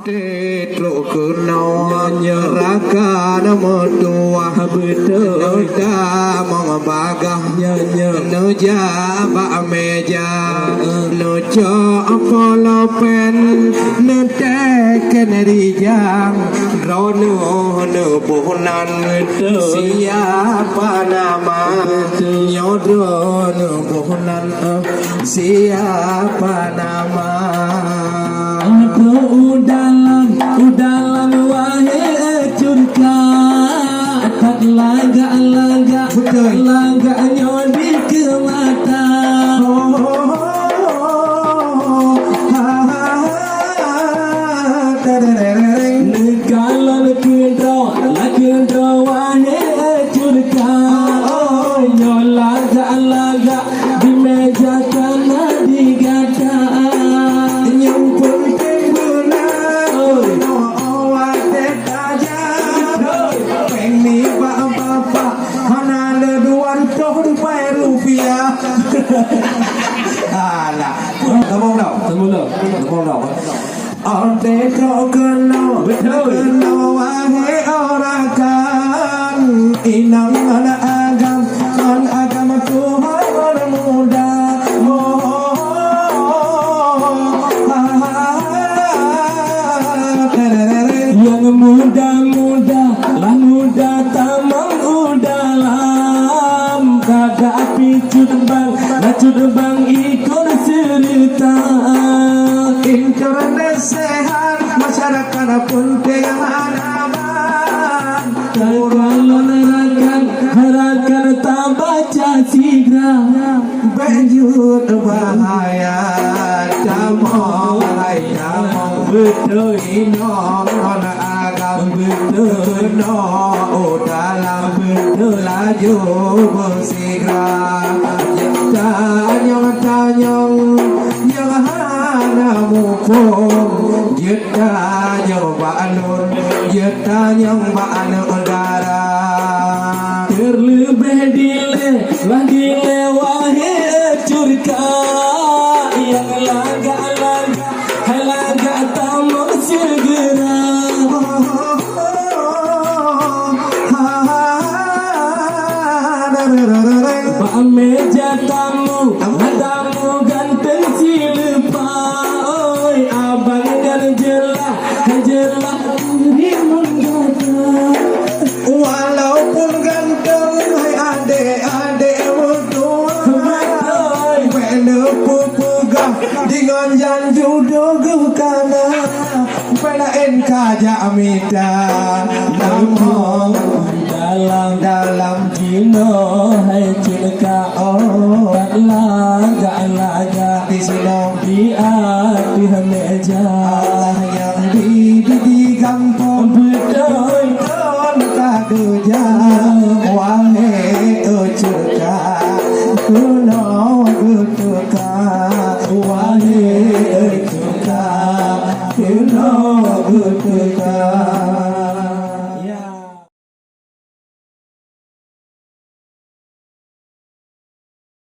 Tetro kunanya raka nama tua betul dah mama bagahnya no jaba meja no cho apolo pen no teken rijang rono no bonan siapa nama nyodro no bonan siapa nama Aku udalan wahai curka tak laga nyodi ke mata Kalau kendro wahai curka laga di meja kana digata All day no wahe orakan inang ana agam Tuhan orang muda yang muda lah muda tamang udalam kagak api cudbang ikut cerita Incaran sehat masyarakat pun dengan aman harakan tak baca sigra banjur bahaya damong betul inong ona agam betul no dalam betul laju bersigra tanyong yang hana mukung jetanya ba'anun jetanya ba'anun udara terlebih lagi wahai curka yang laga tamu segera Pak meja tamu ganteng silpa oi abang dan jelah walaupun ganteng hai adik mutua wena pupugah dengan janju dogu kana pada enkaja amita namong dalam Dino hai cinta tak laga di sini di api meja yang di kampung betul kaduja wahai ucurka kuno gutuka wahai ucurka kuno gutuka